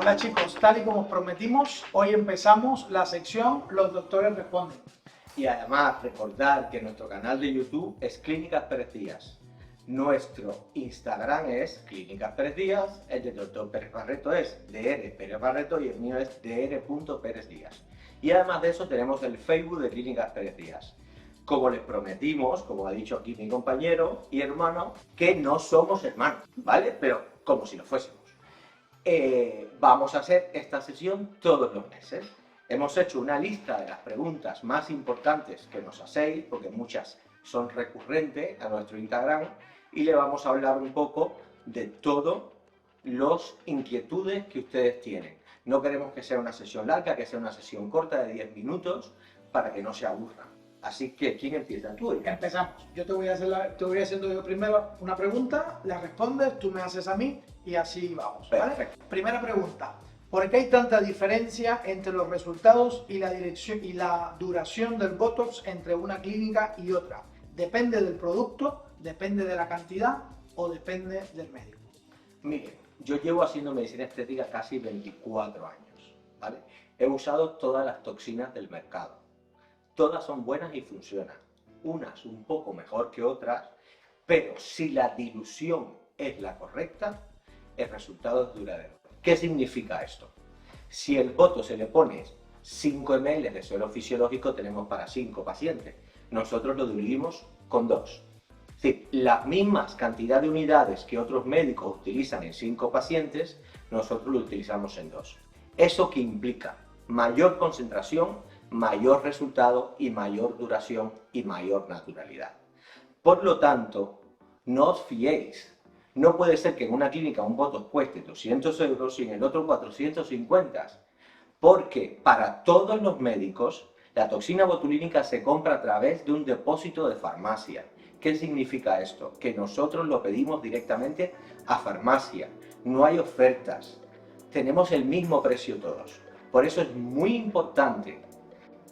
Hola chicos, tal y como os prometimos, hoy empezamos la sección Los Doctores Responden. Y además recordar que nuestro canal de YouTube es Clínicas Pérez Díaz. Nuestro Instagram es Clínicas Pérez Díaz, el de Dr. Pérez Barreto es Dr. Pérez Barreto y el mío es Dr. Díaz. Y además de eso tenemos el Facebook de Clínicas Pérez Díaz. Como les prometimos, como ha dicho aquí mi compañero y hermano, que no somos hermanos, ¿vale? Pero como si lo fuésemos. Vamos a hacer esta sesión todos los meses. Hemos hecho una lista de las preguntas más importantes que nos hacéis, porque muchas son recurrentes a nuestro Instagram, y le vamos a hablar un poco de todas las inquietudes que ustedes tienen. No queremos que sea una sesión larga, que sea una sesión corta de 10 minutos, para que no se aburran. Así que, ¿quién empieza? Tú. Empezamos. Yo te voy haciendo yo primero una pregunta, la respondes, tú me haces a mí y así vamos, ¿vale? Perfecto. Primera pregunta. ¿Por qué hay tanta diferencia entre los resultados y la dirección y la duración del Botox entre una clínica y otra? ¿Depende del producto, depende de la cantidad o depende del médico? Miren, yo llevo haciendo medicina estética casi 24 años, ¿vale? He usado todas las toxinas del mercado. Todas son buenas y funcionan. Unas un poco mejor que otras, pero si la dilución es la correcta, el resultado es duradero. ¿Qué significa esto? Si el Botox se le pone 5 ml de suelo fisiológico, tenemos para 5 pacientes. Nosotros lo diluimos con 2. Es decir, las mismas cantidad de unidades que otros médicos utilizan en 5 pacientes, nosotros lo utilizamos en 2. ¿Eso qué implica? Mayor concentración, mayor resultado y mayor duración y mayor naturalidad. Por lo tanto, no os fiéis. No puede ser que en una clínica un Botox cueste 200 euros y en el otro 450, porque para todos los médicos la toxina botulínica se compra a través de un depósito de farmacia. ¿Qué significa esto? Que nosotros lo pedimos directamente a farmacia, no hay ofertas, tenemos el mismo precio todos. Por eso es muy importante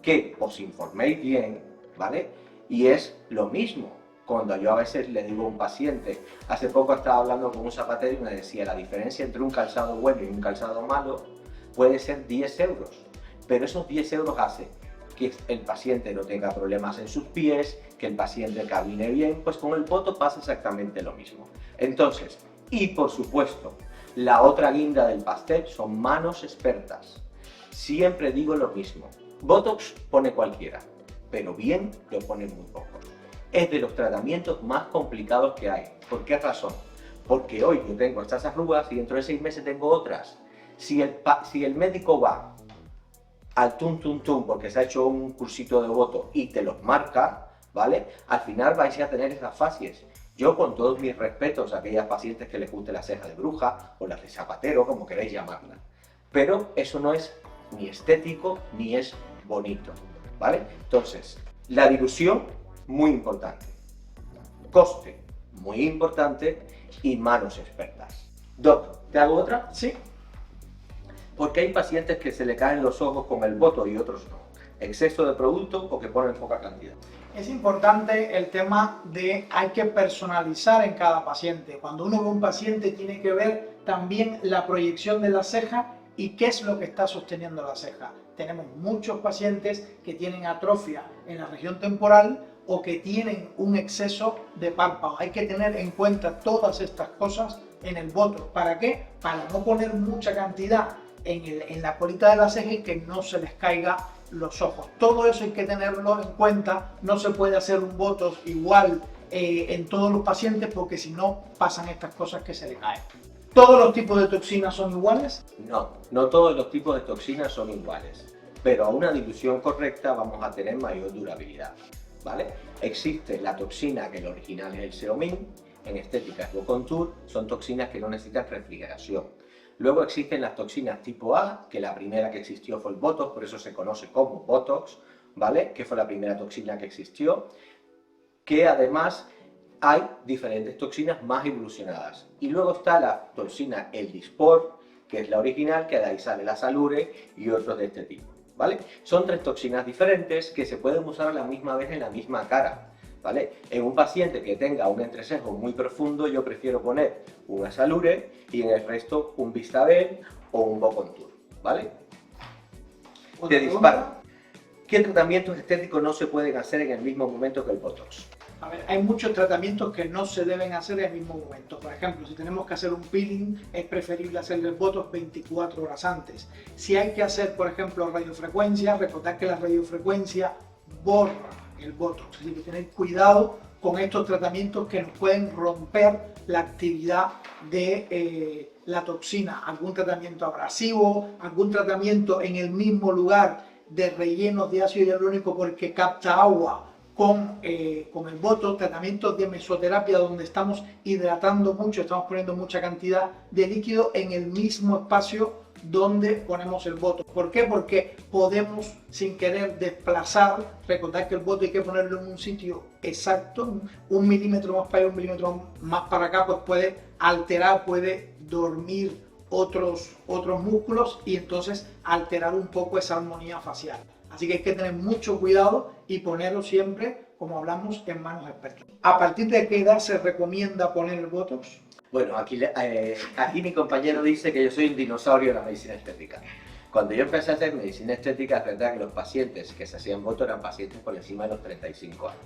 que os informéis bien, ¿vale? Y es lo mismo. Cuando yo a veces le digo a un paciente, hace poco estaba hablando con un zapatero y me decía, la diferencia entre un calzado bueno y un calzado malo puede ser 10 euros, pero esos 10 euros hacen que el paciente no tenga problemas en sus pies, que el paciente camine bien, pues con el Botox pasa exactamente lo mismo. Entonces, y por supuesto, la otra guinda del pastel son manos expertas. Siempre digo lo mismo, Botox pone cualquiera, pero bien lo ponen muy pocos. Es de los tratamientos más complicados que hay. ¿Por qué razón? Porque hoy yo tengo estas arrugas y dentro de 6 meses tengo otras. Si el médico va al tum porque se ha hecho un cursito de Botox y te los marca, ¿vale? Al final vais a tener esas facies. Yo, con todos mis respetos a aquellas pacientes que les guste la ceja de bruja o las de zapatero, como queréis llamarla, pero eso no es ni estético ni es bonito, ¿vale? Entonces, la dilución, muy importante, coste, muy importante, y manos expertas. Doc, ¿te hago otra? Sí. Porque hay pacientes que se le caen los ojos con el Botox y otros no. Exceso de producto o que ponen poca cantidad. Es importante el tema de hay que personalizar en cada paciente. Cuando uno ve un paciente tiene que ver también la proyección de la ceja y qué es lo que está sosteniendo la ceja. Tenemos muchos pacientes que tienen atrofia en la región temporal o que tienen un exceso de párpado. Hay que tener en cuenta todas estas cosas en el Botox. ¿Para qué? Para no poner mucha cantidad en la colita de la ceja y que no se les caiga los ojos. Todo eso hay que tenerlo en cuenta. No se puede hacer un Botox igual en todos los pacientes, porque si no pasan estas cosas que se le caen. ¿Todos los tipos de toxinas son iguales? No, no todos los tipos de toxinas son iguales, pero a una dilución correcta vamos a tener mayor durabilidad, ¿vale? Existe la toxina, que el original es el Xeomin, en estética es Bocontour, son toxinas que no necesitan refrigeración. Luego existen las toxinas tipo A, que la primera que existió fue el Botox, por eso se conoce como Botox, ¿vale? Que fue la primera toxina que existió, que además hay diferentes toxinas más evolucionadas. Y luego está la toxina el Dysport, que es la original, que de ahí sale la Salure y otros de este tipo, ¿vale? Son 3 toxinas diferentes que se pueden usar a la misma vez en la misma cara, ¿vale? En un paciente que tenga un entrecejo muy profundo, yo prefiero poner una Salure y en el resto un Vistabel o un Bocontour, ¿vale? ¿Otra Te disparo. pregunta? ¿Qué tratamientos estéticos no se pueden hacer en el mismo momento que el Botox? A ver, hay muchos tratamientos que no se deben hacer en el mismo momento. Por ejemplo, si tenemos que hacer un peeling, es preferible hacer el Botox 24 horas antes. Si hay que hacer, por ejemplo, radiofrecuencia, recordad que la radiofrecuencia borra el Botox. Así que tener cuidado con estos tratamientos que nos pueden romper la actividad de la toxina. Algún tratamiento abrasivo, algún tratamiento en el mismo lugar de rellenos de ácido hialurónico porque capta agua con el Botox, tratamientos de mesoterapia donde estamos hidratando mucho, estamos poniendo mucha cantidad de líquido en el mismo espacio donde ponemos el Botox. ¿Por qué? Porque podemos sin querer desplazar, recordad que el Botox hay que ponerlo en un sitio exacto, 1 milímetro más para allá, 1 milímetro más para acá, pues puede alterar, puede dormir otros músculos y entonces alterar un poco esa armonía facial. Así que hay que tener mucho cuidado y ponerlo siempre, como hablamos, en manos expertas. ¿A partir de qué edad se recomienda poner el Botox? Bueno, aquí mi compañero dice que yo soy un dinosaurio de la medicina estética. Cuando yo empecé a hacer medicina estética, es verdad que los pacientes que se hacían Botox eran pacientes por encima de los 35 años,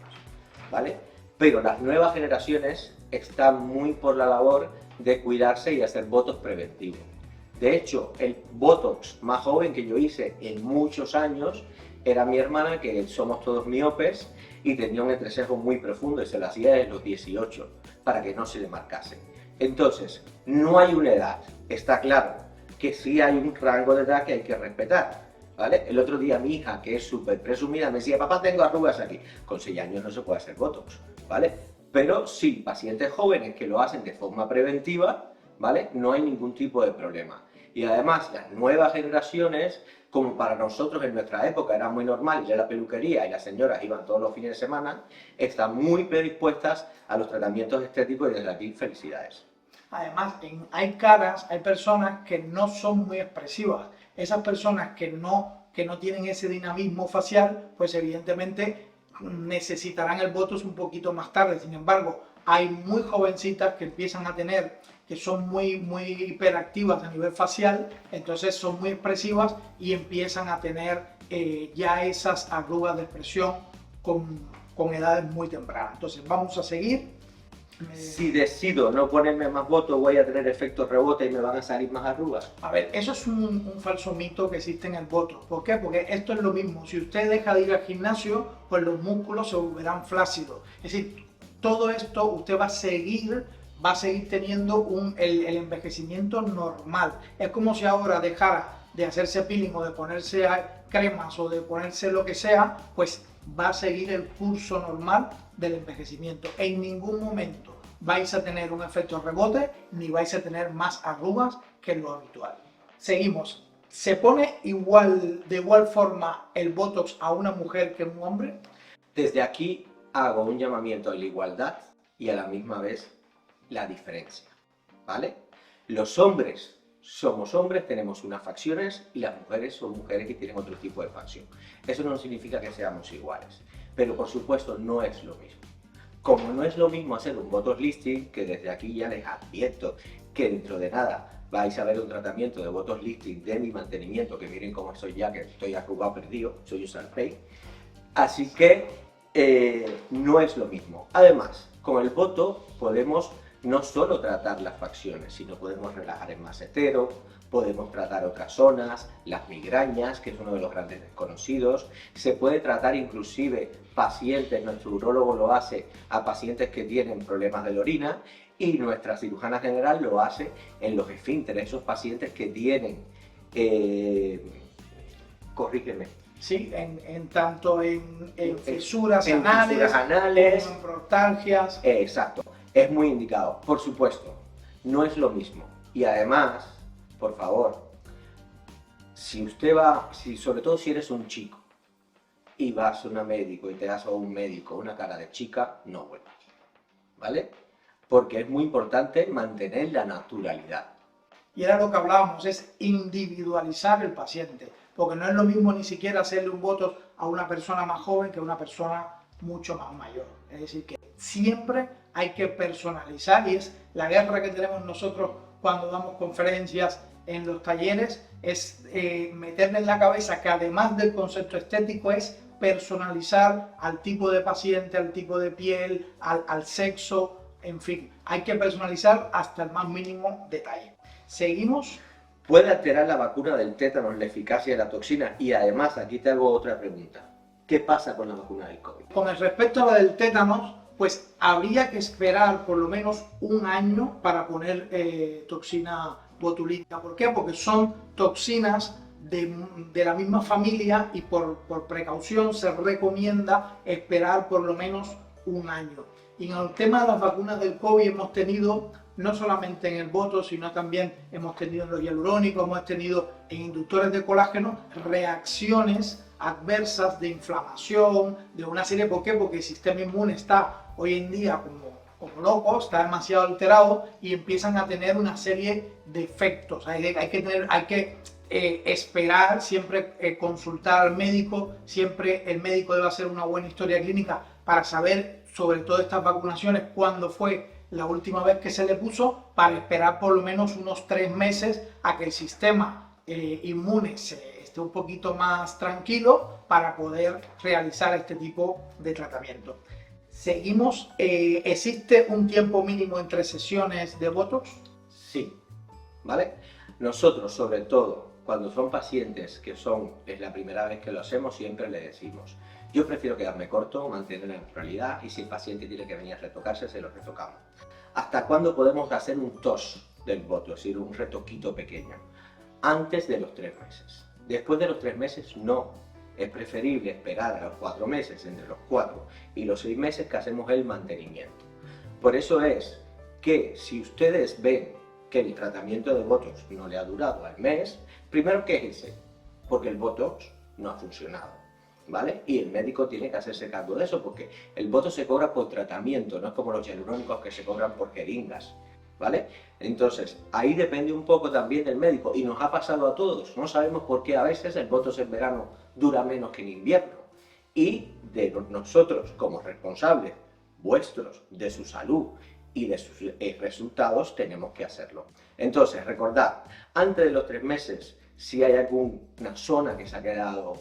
¿vale? Pero las nuevas generaciones están muy por la labor de cuidarse y hacer Botox preventivo. De hecho, el Botox más joven que yo hice en muchos años era mi hermana, que somos todos miopes, y tenía un entrecejo muy profundo y se lo hacía desde los 18 para que no se le marcase. Entonces, no hay una edad, está claro que sí hay un rango de edad que hay que respetar, ¿vale? El otro día mi hija, que es súper presumida, me decía, papá, tengo arrugas aquí. Con 6 años no se puede hacer Botox, ¿vale? Pero sí, pacientes jóvenes que lo hacen de forma preventiva, ¿vale? No hay ningún tipo de problema. Y además, las nuevas generaciones, como para nosotros en nuestra época era muy normal ir a la peluquería y las señoras iban todos los fines de semana, están muy predispuestas a los tratamientos estéticos y desde aquí felicidades. Además, hay caras, hay personas que no son muy expresivas. Esas personas que no tienen ese dinamismo facial, pues evidentemente necesitarán el Botox un poquito más tarde. Sin embargo, hay muy jovencitas que empiezan a tener, que son muy hiperactivas a nivel facial, entonces son muy expresivas y empiezan a tener ya esas arrugas de expresión con edades muy tempranas. Entonces vamos a seguir. Si decido no ponerme más Botox, voy a tener efectos rebote y me van a salir más arrugas. A ver, eso es un falso mito que existe en el Botox. ¿Por qué? Porque esto es lo mismo. Si usted deja de ir al gimnasio, pues los músculos se volverán flácidos. Es decir, todo esto usted va a seguir teniendo el envejecimiento normal. Es como si ahora dejara de hacerse peeling o de ponerse cremas o de ponerse lo que sea, pues va a seguir el curso normal del envejecimiento. En ningún momento vais a tener un efecto rebote ni vais a tener más arrugas que lo habitual. Seguimos. ¿Se pone de igual forma el Botox a una mujer que a un hombre? Desde aquí hago un llamamiento a la igualdad y a la misma vez la diferencia, ¿vale? Los hombres somos hombres, tenemos unas facciones y las mujeres son mujeres que tienen otro tipo de facción. Eso no significa que seamos iguales, pero por supuesto no es lo mismo. Como no es lo mismo hacer un Botox lifting, que desde aquí ya les advierto que dentro de nada vais a ver un tratamiento de Botox lifting de mi mantenimiento, que miren cómo estoy ya, que estoy arrugado perdido, soy un Sarpey. Así que no es lo mismo. Además, con el Botox podemos no solo tratar las facciones, sino podemos relajar el macetero, podemos tratar otras zonas, las migrañas, que es uno de los grandes desconocidos. Se puede tratar inclusive pacientes, nuestro urólogo lo hace a pacientes que tienen problemas de la orina y nuestra cirujana general lo hace en los esfínteres, esos pacientes que tienen, corrígeme. Sí, tanto en fisuras anales, como en proctalgias. Exacto, es muy indicado, por supuesto, no es lo mismo. Y además, por favor, si usted va, sobre todo si eres un chico y vas a un médico y te das a un médico una cara de chica, no vuelvas, ¿vale? Porque es muy importante mantener la naturalidad. Y era lo que hablábamos, es individualizar el paciente, porque no es lo mismo ni siquiera hacerle un Botox a una persona más joven que a una persona mucho más mayor. Es decir, que siempre hay que personalizar y es la guerra que tenemos nosotros cuando damos conferencias, en los talleres, es meterle en la cabeza que además del concepto estético es personalizar al tipo de paciente, al tipo de piel, al sexo, en fin, hay que personalizar hasta el más mínimo detalle. Seguimos. ¿Puede alterar la vacuna del tétanos la eficacia de la toxina? Y además, aquí te hago otra pregunta. ¿Qué pasa con la vacuna del COVID? Con el respecto a la del tétanos, pues habría que esperar por lo menos un año para poner toxina botulínica. ¿Por qué? Porque son toxinas de la misma familia y por precaución se recomienda esperar por lo menos un año. Y en el tema de las vacunas del COVID hemos tenido, no solamente en el botox, sino también hemos tenido en los hialurónicos, hemos tenido en inductores de colágeno, reacciones adversas de inflamación, de una serie. ¿Por qué? Porque el sistema inmune está hoy en día como loco, está demasiado alterado y empiezan a tener una serie de efectos. Hay que esperar, siempre consultar al médico, siempre el médico debe hacer una buena historia clínica para saber sobre todo estas vacunaciones cuándo fue la última vez que se le puso, para esperar por lo menos unos 3 meses a que el sistema inmune esté un poquito más tranquilo para poder realizar este tipo de tratamiento. Seguimos. ¿Existe un tiempo mínimo entre sesiones de botox? Sí, ¿vale? Nosotros, sobre todo, cuando son pacientes que es la primera vez que lo hacemos, siempre le decimos: yo prefiero quedarme corto, mantener la naturalidad, y si el paciente tiene que venir a retocarse, se lo retocamos. ¿Hasta cuándo podemos hacer un tos del botox, es decir, un retoquito pequeño? Antes de los 3 meses. Después de los 3 meses, no. Es preferible esperar a los 4 meses, entre los 4 y los 6 meses, que hacemos el mantenimiento. Por eso es que si ustedes ven que el tratamiento de botox no le ha durado al mes, primero quéjense, porque el botox no ha funcionado, ¿vale? Y el médico tiene que hacerse cargo de eso, porque el botox se cobra por tratamiento, no es como los hialurónicos que se cobran por jeringas, ¿vale? Entonces, ahí depende un poco también del médico, y nos ha pasado a todos. No sabemos por qué a veces el botox en verano dura menos que en invierno, y de nosotros como responsables vuestros de su salud y de sus resultados tenemos que hacerlo. Entonces, recordad, antes de los 3 meses, si hay alguna zona que se ha quedado,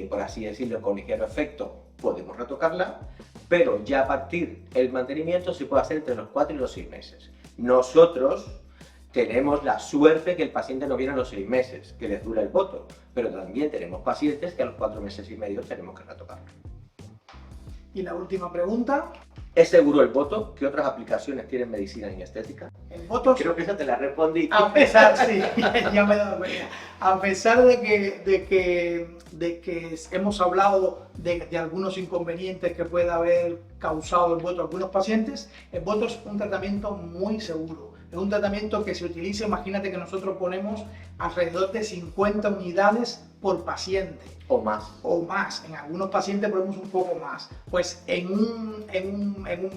por así decirlo, con ligero efecto, podemos retocarla, pero ya a partir del mantenimiento se puede hacer entre los 4 y los 6 meses. Nosotros tenemos la suerte que el paciente no viene a los 6 meses, que les dura el botox, pero también tenemos pacientes que a los 4 meses y medio tenemos que retocarlo. Y la última pregunta. ¿Es seguro el botox? ¿Qué otras aplicaciones tiene en medicina y estética? El botox, creo que esa te la respondí. a pesar, sí, ya me he dado cuenta. A pesar de que hemos hablado de algunos inconvenientes que puede haber causado el botox a algunos pacientes, el botox es un tratamiento muy seguro. Es un tratamiento que se utiliza, imagínate que nosotros ponemos alrededor de 50 unidades por paciente. O más. O más. En algunos pacientes ponemos un poco más. Pues en un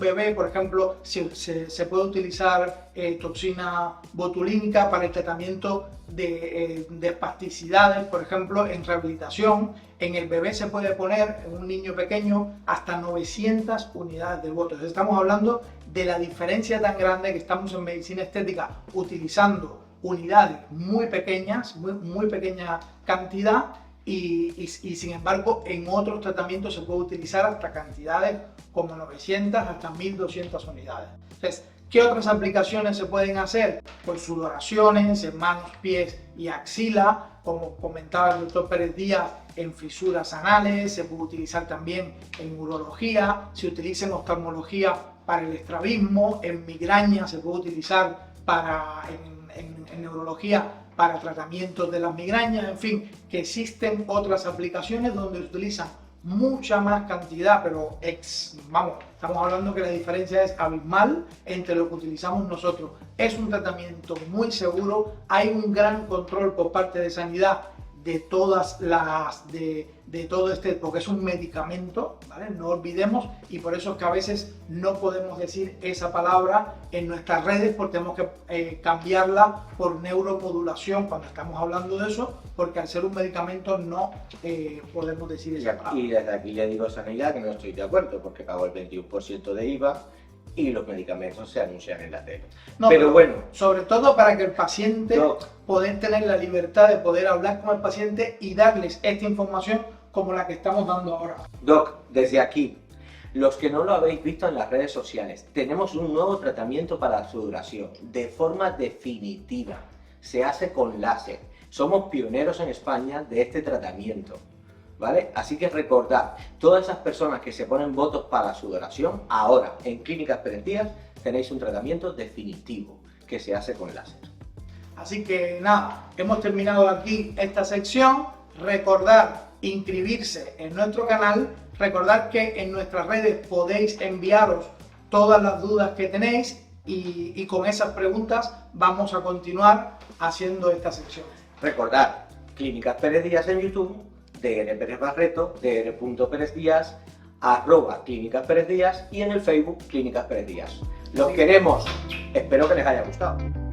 bebé, por ejemplo, se puede utilizar toxina botulínica para el tratamiento de espasticidades, por ejemplo, en rehabilitación. En el bebé se puede poner, en un niño pequeño, hasta 900 unidades de botox. Estamos hablando de la diferencia tan grande que estamos en medicina estética utilizando unidades muy pequeñas, muy pequeña cantidad, y sin embargo en otros tratamientos se puede utilizar hasta cantidades como 900 hasta 1200 unidades. Entonces, ¿qué otras aplicaciones se pueden hacer? Pues sudoraciones en manos, pies y axila, como comentaba el doctor Pérez Díaz, en fisuras anales, se puede utilizar también en urología, se utiliza en oftalmología para el estrabismo, en migraña se puede utilizar en neurología para tratamientos de las migrañas, en fin, que existen otras aplicaciones donde se utilizan mucha más cantidad, pero estamos hablando que la diferencia es abismal entre lo que utilizamos nosotros. Es un tratamiento muy seguro, hay un gran control por parte de sanidad de todas de todo este, porque es un medicamento, ¿vale? No olvidemos, y por eso es que a veces no podemos decir esa palabra en nuestras redes, porque tenemos que cambiarla por neuromodulación cuando estamos hablando de eso, porque al ser un medicamento no podemos decir esa palabra. Y desde aquí le digo a Sanidad que no estoy de acuerdo, porque pago el 21% de IVA y los medicamentos se anuncian en la tele. No, pero bueno, sobre todo para que el paciente Doc, poder tener la libertad de poder hablar con el paciente y darles esta información como la que estamos dando ahora. Doc, desde aquí, los que no lo habéis visto en las redes sociales, tenemos un nuevo tratamiento para la sudoración de forma definitiva. Se hace con láser. Somos pioneros en España de este tratamiento, ¿vale? Así que recordad, todas esas personas que se ponen botox para sudoración, ahora en Clínicas Pérez Díaz tenéis un tratamiento definitivo que se hace con láser. Así que nada, hemos terminado aquí esta sección. Recordar inscribirse en nuestro canal. Recordad que en nuestras redes podéis enviaros todas las dudas que tenéis y con esas preguntas vamos a continuar haciendo esta sección. Recordad, Clínicas Pérez Díaz en YouTube, Dr. Pérez Barreto, Dr. Díaz, @Clínicas Pérez Díaz y en el Facebook Clínicas Pérez Díaz. Los queremos, espero que les haya gustado.